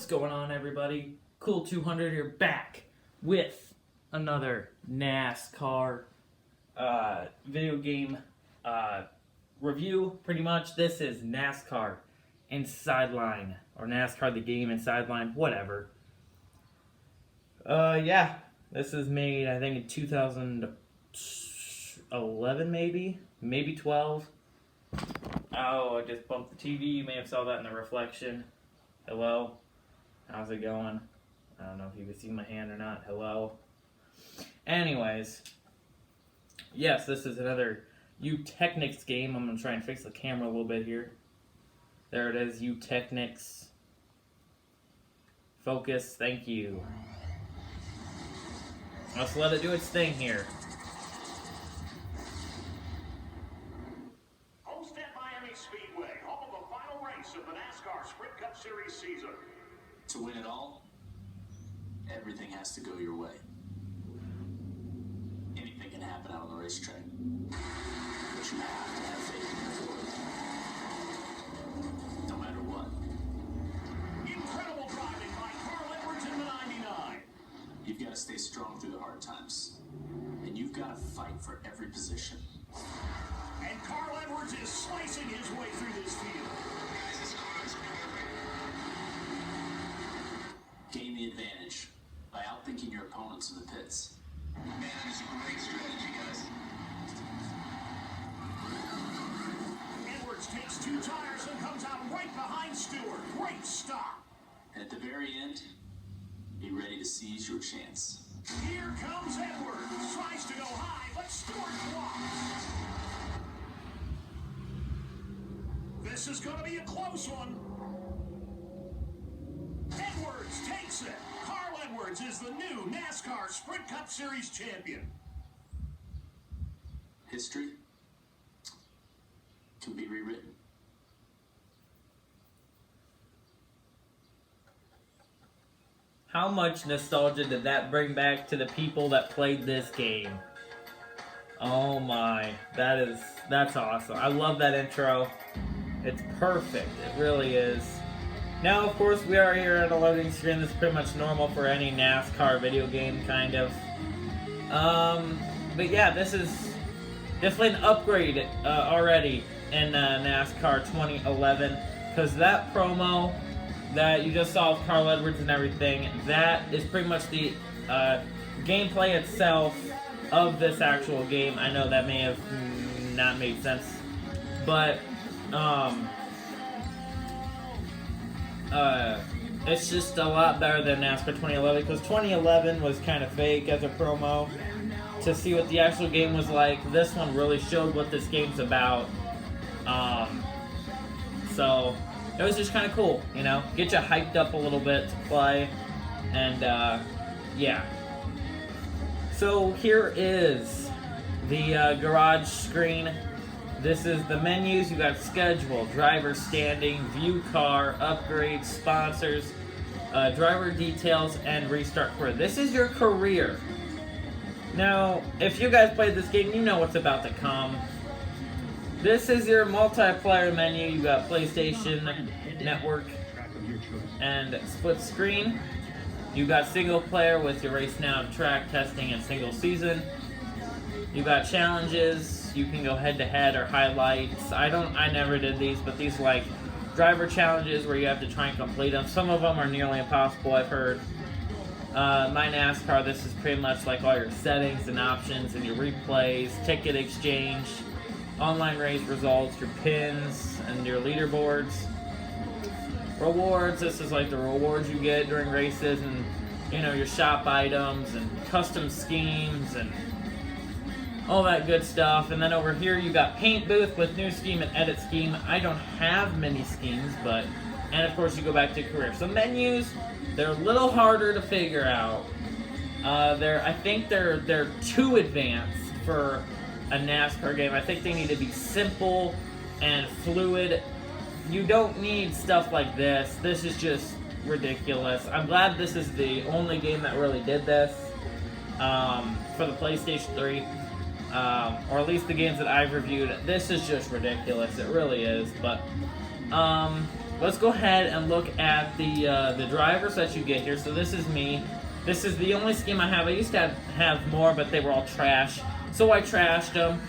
What's going on, everybody? Cool 200 here, back with another NASCAR video game review. Pretty much, this is NASCAR Insideline, or NASCAR the game Insideline, whatever. Yeah, this is made, I think, in 2011, maybe 12. Oh, I just bumped the TV. You may have saw that in the reflection. Hello. How's it going? I don't know if you can see my hand or not. Hello. Anyways. Yes, this is another U-Technics game. I'm going to try and fix the camera a little bit here. There it is, U-Technics. Focus, thank you. Let's let it do its thing here. Speedway, home of the final race of the NASCAR Sprint Cup Series season. To win it all, everything has to go your way. Anything can happen out on the racetrack, but you have to have faith in your Ford, no matter what. Incredible driving by Carl Edwards in the 99. You've got to stay strong through the hard times, and you've got to fight for every position. And Carl Edwards is slicing his way through this field. Gain the advantage by outthinking your opponents in the pits. Man, that is a great strategy, guys. Edwards takes 2 tires and comes out right behind Stewart. Great stop. And at the very end, be ready to seize your chance. Here comes Edwards. Tries to go high, but Stewart blocks. This is going to be a close one. Edwards takes it. Carl Edwards is the new NASCAR Sprint Cup Series champion. History can be rewritten. How much nostalgia did that bring back to the people that played this game? Oh my, that's awesome. I love that intro. It's perfect. It really is. Now, of course, we are here at a loading screen. This is pretty much normal for any NASCAR video game, kind of. But yeah, this is definitely an upgrade already in NASCAR 2011. Because that promo that you just saw with Carl Edwards and everything, that is pretty much the gameplay itself of this actual game. I know that may have not made sense, but it's just a lot better than NASCAR 2011, because 2011 was kind of fake as a promo to see what the actual game was like. This one really showed what this game's about. So it was just kind of cool, you know, get you hyped up a little bit to play, and yeah. So here is the garage screen. This is the menus. You got schedule, driver standing, view car, upgrades, sponsors, driver details, and restart career. This is your career. Now, if you guys played this game, you know what's about to come. This is your multiplayer menu. You got PlayStation Network and split screen. You got single player with your race now, track testing, and single season. You got challenges. You can go head-to-head or highlights. I never did these, but these are like driver challenges where you have to try and complete them. Some of them are nearly impossible, I've heard. My NASCAR, this is pretty much like all your settings and options and your replays, ticket exchange, online race results, your pins, and your leaderboards. Rewards, this is like the rewards you get during races, and you know, your shop items and custom schemes and all that good stuff. And then over here you got paint booth with new scheme and edit scheme. I don't have many schemes, but, and of course you go back to career. So menus, they're a little harder to figure out. I think they're too advanced for a NASCAR game. I think they need to be simple and fluid. You don't need stuff like this. This is just ridiculous. I'm glad this is the only game that really did this for the PlayStation 3. Or at least the games that I've reviewed. This is just ridiculous. It really is. But let's go ahead and look at the drivers that you get here. So this is me. This is the only scheme I have. I used to have more, but they were all trash. So I trashed them.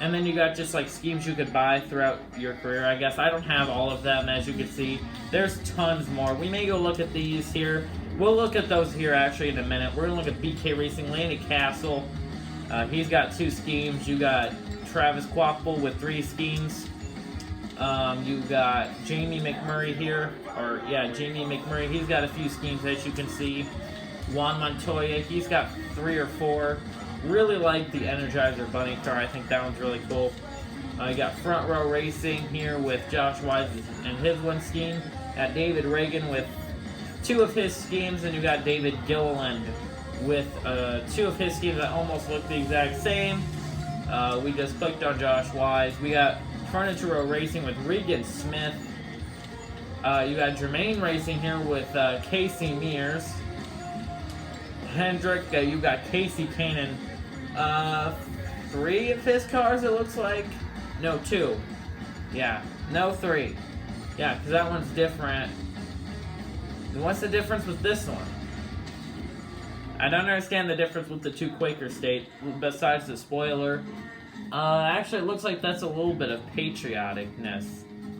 And then you got just like schemes you could buy throughout your career, I guess. I don't have all of them, as you can see. There's tons more. We may go look at these here. We'll look at those here actually in a minute. We're going to look at BK Racing, Lanny Castle. He's got 2 schemes. You got Travis Quapple with 3 schemes. You got Jamie McMurray here. Jamie McMurray. He's got a few schemes, as you can see. Juan Montoya, he's got 3 or 4. Really like the Energizer Bunny car. I think that one's really cool. You got Front Row Racing here with Josh Wise and his 1 scheme. Got David Reagan with 2 of his schemes, and you got David Gilliland with 2 of his schemes that almost look the exact same. We just clicked on Josh Wise. We got Furniture Row Racing with Regan Smith. You got Germain Racing here with Casey Mears. Hendrick, you got Casey Kanan. 3 of his cars, it looks like. No, 2. Yeah, no, 3. Yeah, because that one's different. And what's the difference with this one? I don't understand the difference with the 2 Quaker State, besides the spoiler. Actually, it looks like that's a little bit of patrioticness.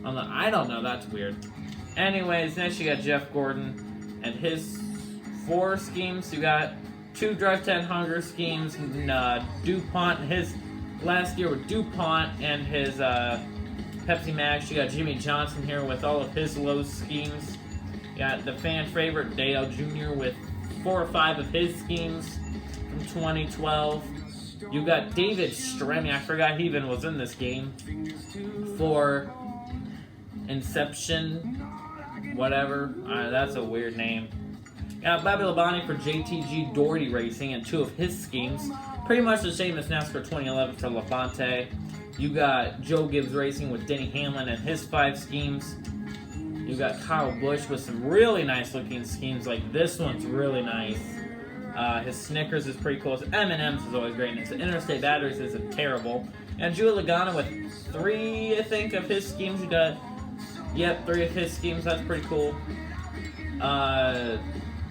I don't know, that's weird. Anyways, next you got Jeff Gordon and his 4 schemes. You got 2 Drive 10 Hunger schemes, DuPont, his last year with DuPont and his Pepsi Max. You got Jimmy Johnson here with all of his low schemes. You got the fan favorite Dale Jr. with 4 or 5 of his schemes from 2012. You got David Stremme, I forgot he even was in this game, for Inception, whatever. That's a weird name. Got Bobby Labonte for JTG Doherty Racing and 2 of his schemes. Pretty much the same as NASCAR 2011 for Labonte. You got Joe Gibbs Racing with Denny Hamlin and his 5 schemes. You got Kyle Busch with some really nice looking schemes, like this one's really nice. His Snickers is pretty cool. His M&M's is always great. And his Interstate Batteries isn't terrible. And Julie Logano with 3, I think, of his schemes. You got, 3 of his schemes. That's pretty cool.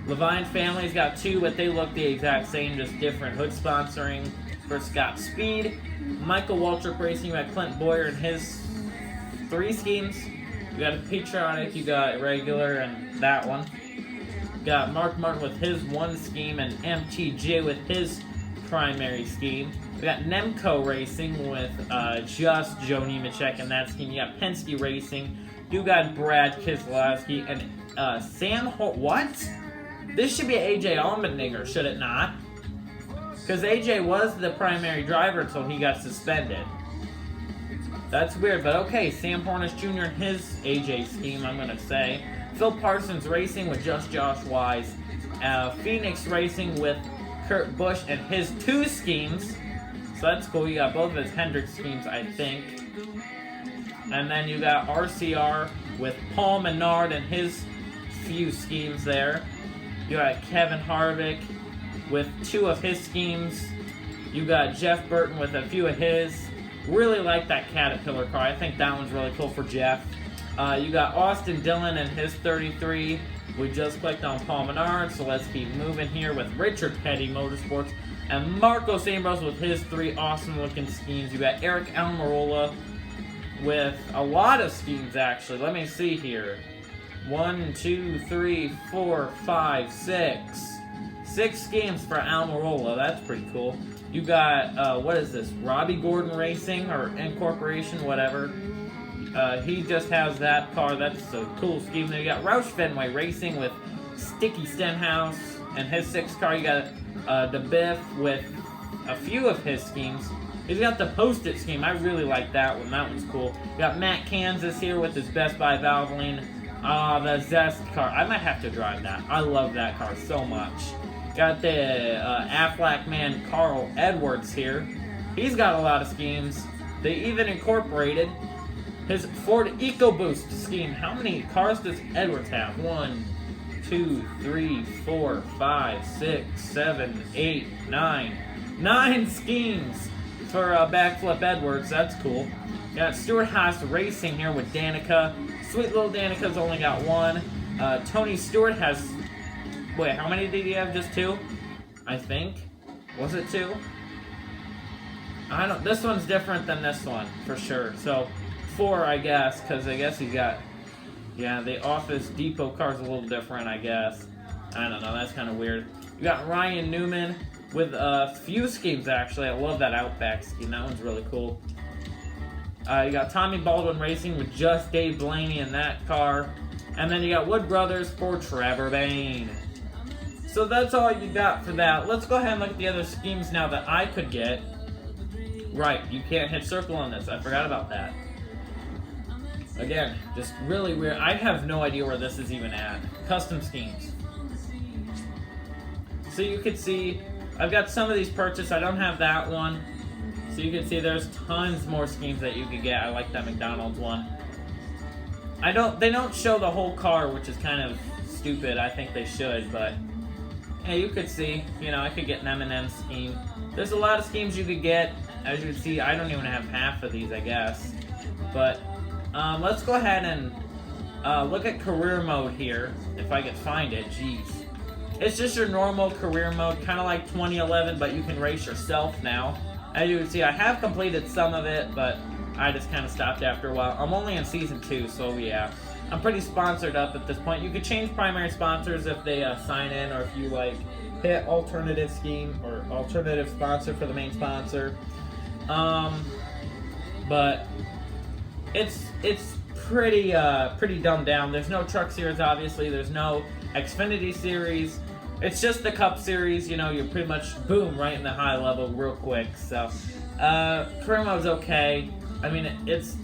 Levine Family's got 2, but they look the exact same, just different hood sponsoring. For Scott Speed, Michael Waltrip Racing, you got Clint Boyer and his 3 schemes. You got a Patriotic, you got regular, and that one. You got Mark Martin with his 1 scheme, and MTJ with his primary scheme. We got Nemco Racing with just Joe Nemechek in that scheme. You got Penske Racing. You got Brad Keselowski and Sam what? This should be AJ Allmendinger, should it not? Because AJ was the primary driver until he got suspended. That's weird, but okay. Sam Hornish Jr. and his AJ scheme, I'm going to say. Phil Parsons Racing with just Josh Wise. Phoenix Racing with Kurt Busch and his 2 schemes. So that's cool. You got both of his Hendrick schemes, I think. And then you got RCR with Paul Menard and his few schemes there. You got Kevin Harvick with 2 of his schemes. You got Jeff Burton with a few of his. Really like that Caterpillar car. I think that one's really cool for Jeff. You got Austin Dillon and his 33. We just clicked on Paul Menard, so let's keep moving here with Richard Petty Motorsports and Marcos Ambrose with his 3 awesome looking schemes. You got Eric Almirola with a lot of schemes, actually. Let me see here. 1, 2, 3, 4, 5, 6. 6 schemes for Almirola. That's pretty cool. You got, what is this? Robbie Gordon Racing or Incorporation, whatever. He just has that car. That's a cool scheme. Then you got Roush Fenway Racing with Sticky Stenhouse and his 6 car. You got DeBiff with a few of his schemes. He's got the Post-it scheme. I really like that one. That one's cool. You got Matt Kansas here with his Best Buy Valvoline. The Zest car. I might have to drive that. I love that car so much. Got the Aflac man Carl Edwards here. He's got a lot of schemes. They even incorporated his Ford EcoBoost scheme. How many cars does Edwards have? 1, 2, 3, 4, 5, 6, 7, 8, 9. 9 schemes for Backflip Edwards. That's cool. Got Stuart Haas Racing here with Danica. Sweet little Danica's only got one. Tony Stewart has... Wait, how many did he have? Just 2? I think. Was it 2? I don't... This one's different than this one, for sure. So, 4, I guess, because I guess he's got... Yeah, the Office Depot car's a little different, I guess. I don't know, that's kind of weird. You got Ryan Newman with a few schemes, actually. I love that Outback scheme. That one's really cool. You got Tommy Baldwin Racing with just Dave Blaney in that car. And then you got Wood Brothers for Trevor Bayne. So that's all you got for that. Let's go ahead and look at the other schemes now that I could get. Right, you can't hit circle on this. I forgot about that. Again, just really weird. I have no idea where this is even at. Custom schemes. So you can see, I've got some of these purchased. I don't have that one. So you can see there's tons more schemes that you could get. I like that McDonald's one. They don't show the whole car, which is kind of stupid. I think they should, but yeah, you could see, you know, I could get an M&M scheme. There's a lot of schemes you could get. As you can see, I don't even have half of these, I guess. But let's go ahead and look at career mode here, if I can find it. Jeez. It's just your normal career mode, kind of like 2011, but you can race yourself now. As you can see, I have completed some of it, but I just kind of stopped after a while. I'm only in Season 2, so yeah. I'm pretty sponsored up at this point. You could change primary sponsors if they sign in, or if you, like, hit alternative scheme, or alternative sponsor for the main sponsor. But it's pretty dumbed down. There's no Truck Series, obviously. There's no Xfinity Series. It's just the Cup Series. You know, you're pretty much, boom, right in the high level real quick. So, career mode's okay. I mean, it's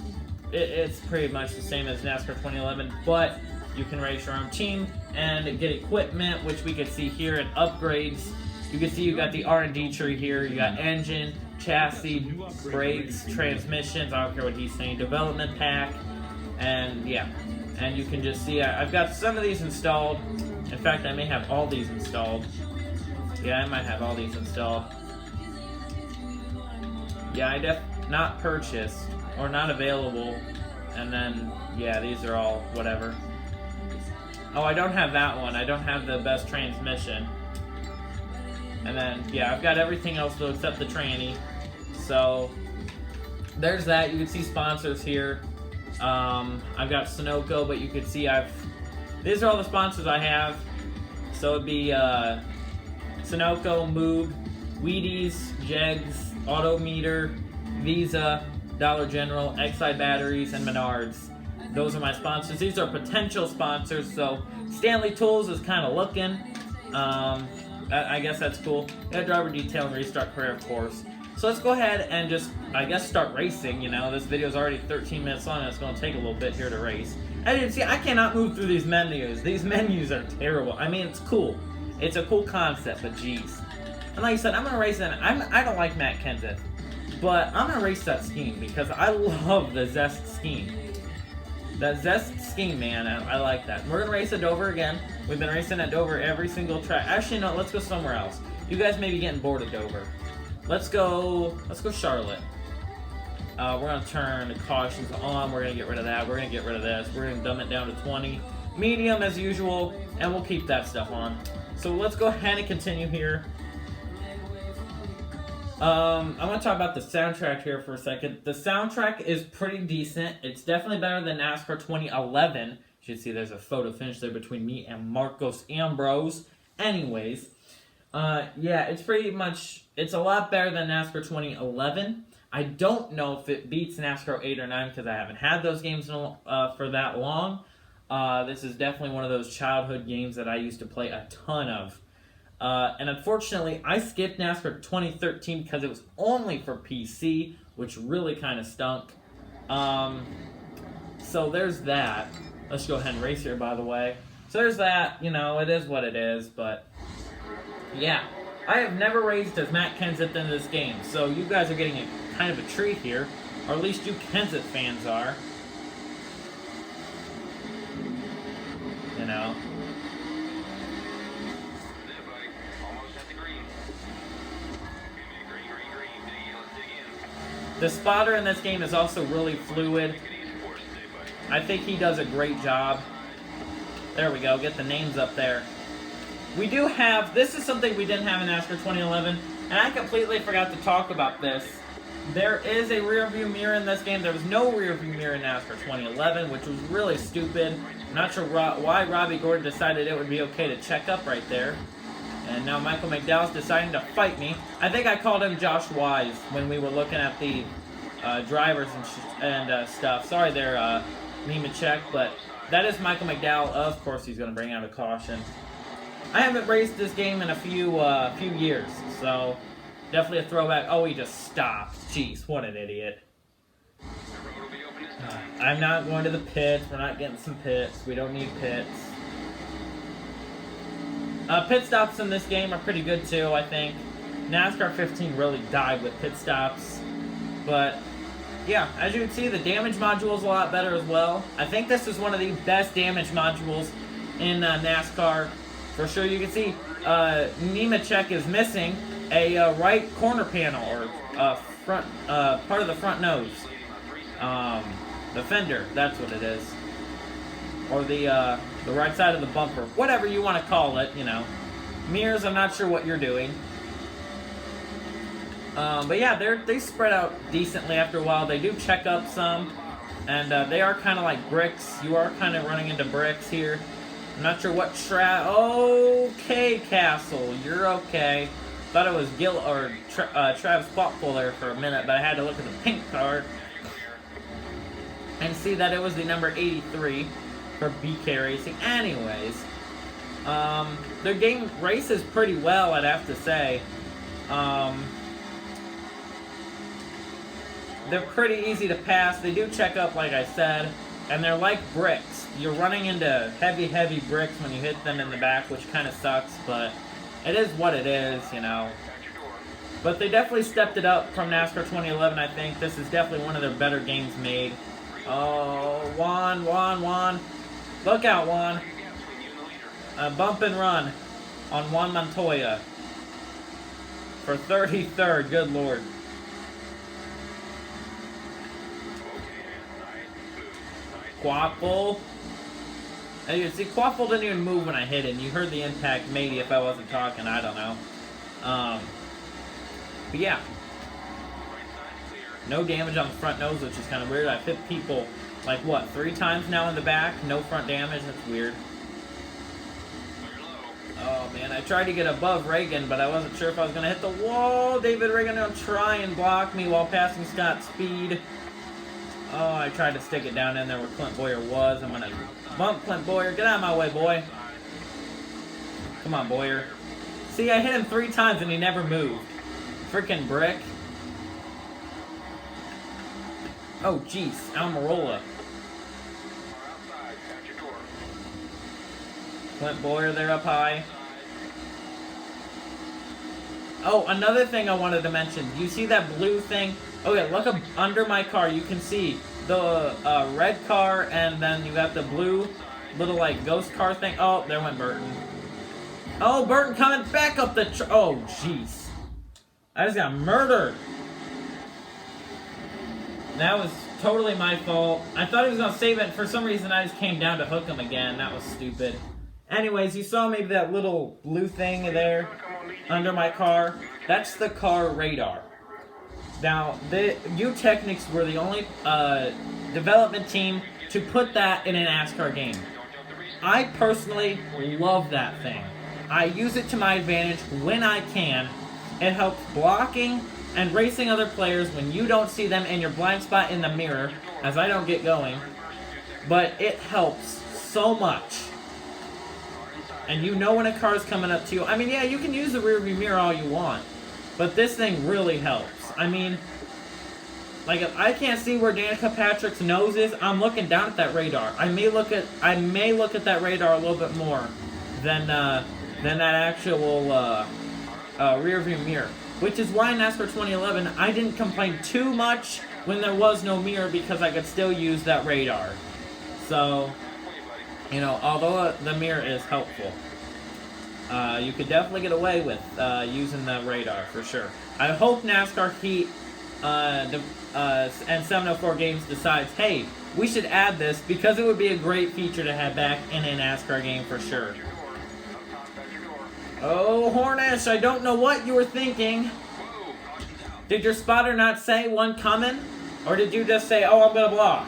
pretty much the same as NASCAR 2011, but you can race your own team and get equipment, which we can see here, and upgrades. You can see you got the R&D tree here. You got engine, chassis, brakes, transmissions. I don't care what he's saying. Development pack, and yeah. And you can just see I've got some of these installed. In fact, I may have all these installed. Yeah, I might have all these installed. Yeah, I not purchased or not available. And then, yeah, these are all whatever. Oh, I don't have that one. I don't have the best transmission. And then, yeah, I've got everything else though except the tranny. So, there's that. You can see sponsors here. I've got Sunoco, but you can see these are all the sponsors I have. So it'd be Sunoco, Moog, Wheaties, Jegs, Autometer, Visa, Dollar General, Exide Batteries, and Menards. Those are my sponsors. These are potential sponsors, so Stanley Tools is kind of looking. I guess that's cool. Got driver detail and restart career, of course. So let's go ahead and just, I guess, start racing. You know, this video is already 13 minutes long, and it's going to take a little bit here to race. As you can see, I cannot move through these menus. These menus are terrible. I mean, it's cool. It's a cool concept, but geez. And like I said, I'm going to race it. I don't like Matt Kenseth, but I'm going to race that scheme because I love the Zest scheme. That Zest scheme, man, I like that. We're going to race at Dover again. We've been racing at Dover every single track. Actually, no, let's go somewhere else. You guys may be getting bored of Dover. Let's go Charlotte. We're going to turn the cautions on. We're going to get rid of that. We're going to get rid of this. We're going to dumb it down to 20. Medium as usual, and we'll keep that stuff on. So let's go ahead and continue here. I want to talk about the soundtrack here for a second. The soundtrack is pretty decent. It's definitely better than NASCAR 2011. You should see there's a photo finish there between me and Marcos Ambrose. Anyways, yeah, it's a lot better than NASCAR 2011. I don't know if it beats NASCAR 8 or 9 because I haven't had those games for that long. This is definitely one of those childhood games that I used to play a ton of. And unfortunately, I skipped NASCAR 2013 because it was only for PC, which really kind of stunk. So there's that. Let's go ahead and race here, by the way. So there's that. You know, it is what it is, but yeah. I have never raced as Matt Kenseth in this game, so you guys are getting kind of a treat here, or at least you Kenseth fans are. You know. There, buddy. Almost at the green. Give me a green. Dig in, let's dig in. The spotter in this game is also really fluid. I think he does a great job. There we go, get the names up there. We do have, this is something we didn't have in NASCAR 2011, and I completely forgot to talk about this. There is a rear view mirror in this game. There was no rear view mirror in NASCAR 2011, which was really stupid. I'm not sure why Robbie Gordon decided it would be okay to check up right there. And now Michael McDowell's deciding to fight me. I think I called him Josh Wise when we were looking at the drivers and stuff. Sorry there, Nemechek, but that is Michael McDowell. Of course he's going to bring out a caution. I haven't raced this game in a few years, so definitely a throwback. Oh, he just stopped. Jeez, what an idiot. I'm not going to the pits. We're not getting some pits. We don't need pits. Pit stops in this game are pretty good too, I think. NASCAR 15 really died with pit stops. But, yeah, as you can see, the damage module is a lot better as well. I think this is one of the best damage modules in NASCAR. For sure, you can see Nemechek is missing a right corner panel, or front part of the front nose. The fender, that's what it is. Or the right side of the bumper. Whatever you want to call it, you know. Mirrors, I'm not sure what you're doing. But yeah, they spread out decently after a while. They do check up some. And they are kind of like bricks. You are kind of running into bricks here. I'm not sure what Okay, Castle, you're okay. Thought it was Travis Potfull there for a minute, but I had to look at the pink card and see that it was the number 83 for BK Racing. Anyways, their game races pretty well, I'd have to say. They're pretty easy to pass. They do check up, like I said, and they're like bricks. You're running into heavy bricks when you hit them in the back, which kind of sucks, but it is what it is, you know. But they definitely stepped it up from NASCAR 2011, I think. This is definitely one of their better games made. Oh, Juan. Look out, Juan. Bump and run on Juan Montoya for 33rd. Good Lord. Quaffle. As you can see, Quaffle didn't even move when I hit him. You heard the impact, maybe, if I wasn't talking. I don't know. But yeah. No damage on the front nose, which is kind of weird. I've hit people, like, what, 3 times now in the back? No front damage? That's weird. Oh, man. I tried to get above Reagan, but I wasn't sure if I was going to hit the wall. David Reagan will try and block me while passing Scott Speed. Oh, I tried to stick it down in there where Clint Boyer was. I'm going to bump Clint Boyer. Get out of my way, boy. Come on, Boyer. See, I hit him 3 times and he never moved. Freaking brick. Oh, jeez. Almirola. Clint Boyer there up high. Oh, another thing I wanted to mention. You see that blue thing? Okay, look up under my car. You can see the red car, and then you got the blue little, like, ghost car thing. Oh, there went Burton. Oh, Burton coming back up the oh, jeez. I just got murdered. That was totally my fault. I thought he was going to save it. For some reason, I just came down to hook him again. That was stupid. Anyways, you saw maybe that little blue thing there under my car. That's the car radar. Now, U-Technics were the only development team to put that in an NASCAR game. I personally love that thing. I use it to my advantage when I can. It helps blocking and racing other players when you don't see them in your blind spot in the mirror, as I don't get going. But it helps so much. And you know when a car is coming up to you. I mean, yeah, you can use the rear view mirror all you want, but this thing really helps. I mean, like, if I can't see where Danica Patrick's nose is, I'm looking down at that radar. I may look at that radar a little bit more than that actual rear view mirror. Which is why in NASCAR 2011, I didn't complain too much when there was no mirror, because I could still use that radar. So, you know, although the mirror is helpful, you could definitely get away with using the radar for sure. I hope NASCAR Heat and 704 Games decides, hey, we should add this because it would be a great feature to have back in a NASCAR game for sure. Oh, Hornish, I don't know what you were thinking. Did your spotter not say one coming? Or did you just say, oh, I'm going to block?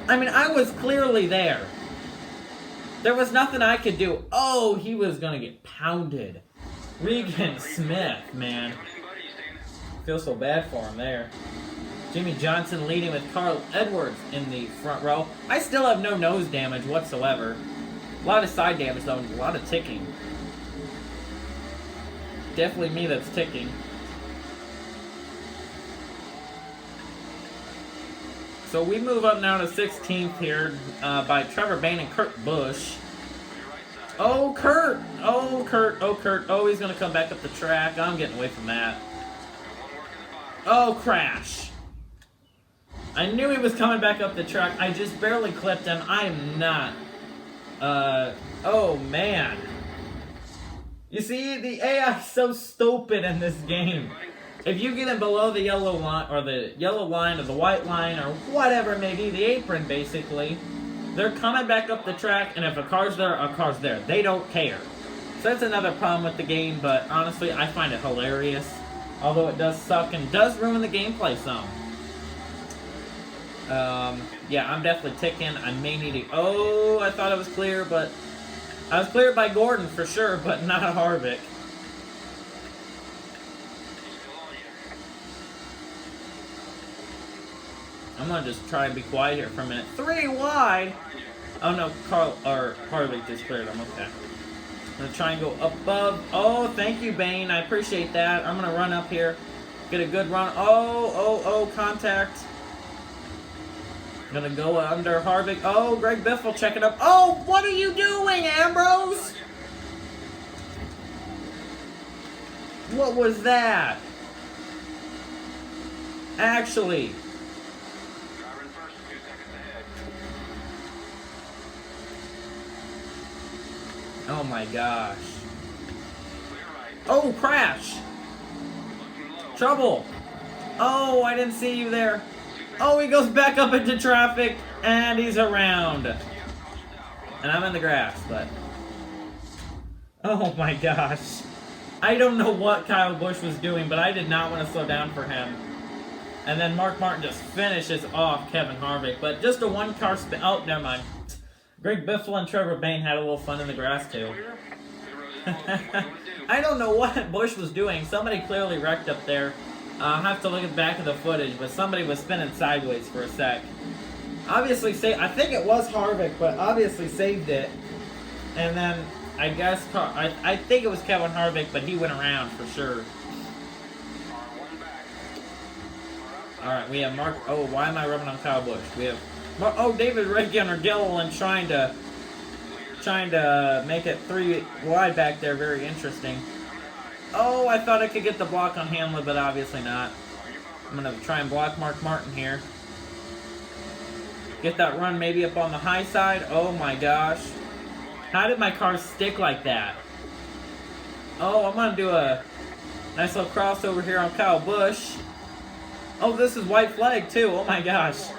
I mean, I was clearly there. There was nothing I could do. Oh, he was going to get pounded. Regan Smith, man. Feel so bad for him there. Jimmy Johnson leading with Carl Edwards in the front row. I still have no nose damage whatsoever. A lot of side damage, though, and a lot of ticking. Definitely me that's ticking. So we move up now to 16th here by Trevor Bayne and Kurt Busch. Oh, Kurt! Oh, Kurt! Oh, Kurt! Oh, he's going to come back up the track. I'm getting away from that. Oh, crash! I knew he was coming back up the track. I just barely clipped him. I am not. Oh, man. You see, the AI is so stupid in this game. If you get him below the yellow line, or the yellow line, or the white line, or whatever it may be, the apron, basically, they're coming back up the track, and if a car's there, a car's there. They don't care. So that's another problem with the game, but honestly, I find it hilarious. Although it does suck and does ruin the gameplay some. Yeah, I'm definitely ticking. I may need to... Oh, I thought it was clear, but... I was cleared by Gordon for sure, but not Harvick. I'm gonna just try and be quiet here for a minute. 3 wide! Oh no, Harvick just cleared him, okay. I'm gonna try and go above. Oh, thank you, Bane. I appreciate that. I'm gonna run up here. Get a good run. Oh, contact. I'm gonna go under Harvick. Oh, Greg Biffle, check it up. Oh, what are you doing, Ambrose? What was that? Actually. Oh my gosh. Oh, crash. Trouble. Oh, I didn't see you there. Oh, he goes back up into traffic, and he's around. And I'm in the grass, but... Oh my gosh. I don't know what Kyle Busch was doing, but I did not want to slow down for him. And then Mark Martin just finishes off Kevin Harvick, but just a one-car spin... Oh, never mind. Greg Biffle and Trevor Bayne had a little fun in the grass, too. I don't know what Busch was doing. Somebody clearly wrecked up there. I'll have to look at the back of the footage, but somebody was spinning sideways for a sec. Obviously, I think it was Harvick, but obviously saved it. And then, I guess, I think it was Kevin Harvick, but he went around for sure. Alright, we have Mark... Oh, why am I rubbing on Kyle Busch? We have... Oh, David Redgun or Gilliland trying to make it 3 wide back there. Very interesting. Oh, I thought I could get the block on Hamlin, but obviously not. I'm going to try and block Mark Martin here. Get that run maybe up on the high side. Oh my gosh. How did my car stick like that? Oh, I'm going to do a nice little crossover here on Kyle Busch. Oh, this is white flag too. Oh my gosh.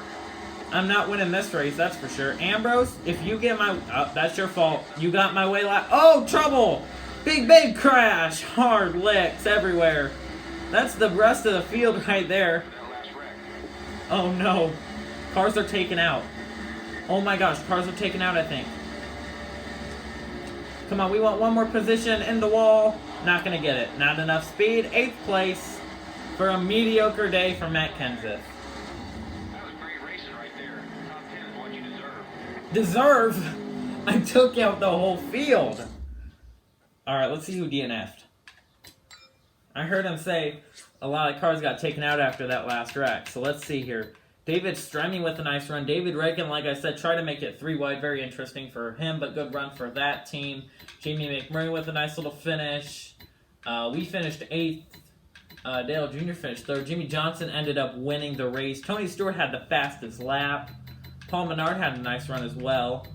I'm not winning this race, that's for sure. Ambrose, if you get my... Oh, that's your fault. You got my way last... Oh, trouble! Big crash! Hard licks everywhere. That's the rest of the field right there. Oh, no. Cars are taken out. Oh, my gosh. Cars are taken out, I think. Come on, we want one more position in the wall. Not going to get it. Not enough speed. 8th place for a mediocre day for Matt Kenseth. Deserve? I took out the whole field. Alright, let's see who DNF'd. I heard him say a lot of cars got taken out after that last wreck. So let's see here. David Stremme with a nice run. David Reagan, like I said, tried to make it 3 wide. Very interesting for him, but good run for that team. Jamie McMurray with a nice little finish. We finished 8th. Dale Jr. finished 3rd. Jimmy Johnson ended up winning the race. Tony Stewart had the fastest lap. Paul Menard had a nice run as well.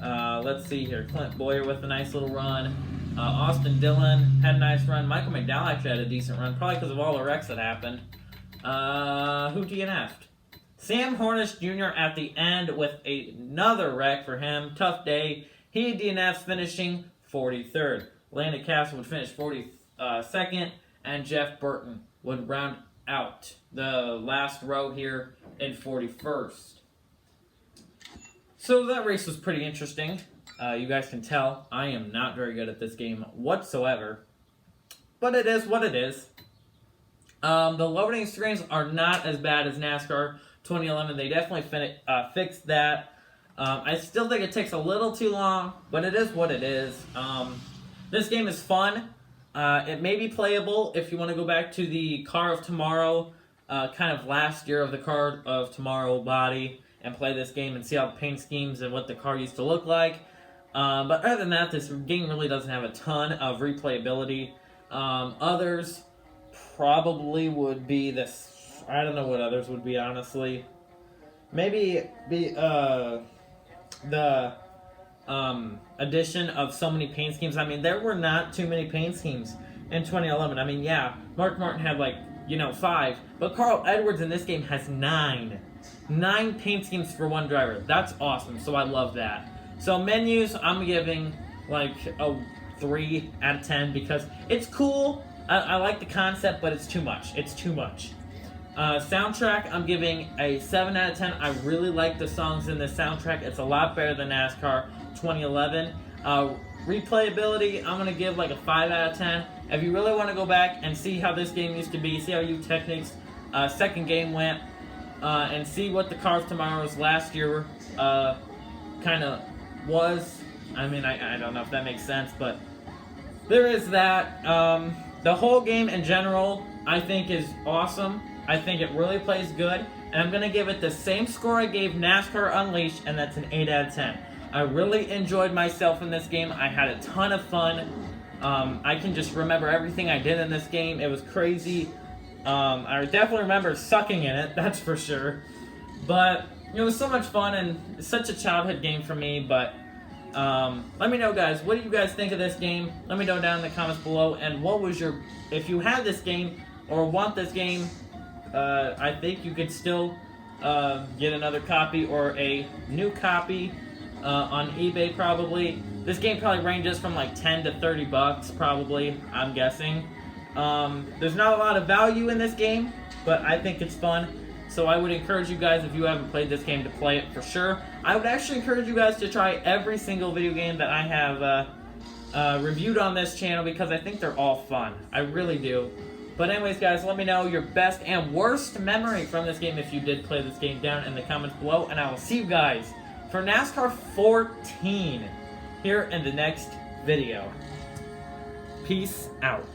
Let's see here. Clint Boyer with a nice little run. Austin Dillon had a nice run. Michael McDowell actually had a decent run, probably because of all the wrecks that happened. Who DNF'd? Sam Hornish Jr. at the end with another wreck for him. Tough day. He DNFs, finishing 43rd. Landon Castle would finish 42nd, and Jeff Burton would round out the last row here in 41st. So that race was pretty interesting. You guys can tell I am not very good at this game whatsoever. But it is what it is. The loading screens are not as bad as NASCAR 2011. They definitely fixed that. I still think it takes a little too long, but it is what it is. This game is fun. It may be playable if you want to go back to the Car of Tomorrow, kind of last year of the Car of Tomorrow body, and play this game and see how the paint schemes and what the car used to look like. But other than that, this game really doesn't have a ton of replayability. Others probably would be this. I don't know what others would be, honestly. Maybe be the addition of so many paint schemes. I mean, there were not too many paint schemes in 2011. I mean, yeah, Mark Martin had 5, but Carl Edwards in this game has 9. 9 paint schemes for one driver. That's awesome. So I love that. So menus, I'm giving a 3 out of 10 because it's cool. I like the concept, but it's too much. It's too much. Soundtrack, I'm giving a 7 out of 10. I really like the songs in the soundtrack. It's a lot better than NASCAR 2011. Replayability, I'm going to give a 5 out of 10. If you really want to go back and see how this game used to be, see how U-Technics' second game went, and see what the Car of Tomorrow's last year kind of was. I mean, I don't know if that makes sense, but there is that. The whole game in general, I think, is awesome. I think it really plays good, and I'm going to give it the same score I gave NASCAR Unleashed, and that's an 8 out of 10. I really enjoyed myself in this game. I had a ton of fun. I can just remember everything I did in this game. It was crazy. I definitely remember sucking in it, that's for sure. But it was so much fun, and it's such a childhood game for me. But let me know, guys, what do you guys think of this game? Let me know down in the comments below. And what was your, if you have this game or want this game, I think you could still get another copy or a new copy on eBay probably. This game probably ranges from 10 to 30 bucks probably, I'm guessing. There's not a lot of value in this game, but I think it's fun. So I would encourage you guys, if you haven't played this game, to play it for sure. I would actually encourage you guys to try every single video game that I have reviewed on this channel because I think they're all fun. I really do. But anyways, guys, let me know your best and worst memory from this game if you did play this game down in the comments below. And I will see you guys for NASCAR 14 here in the next video. Peace out.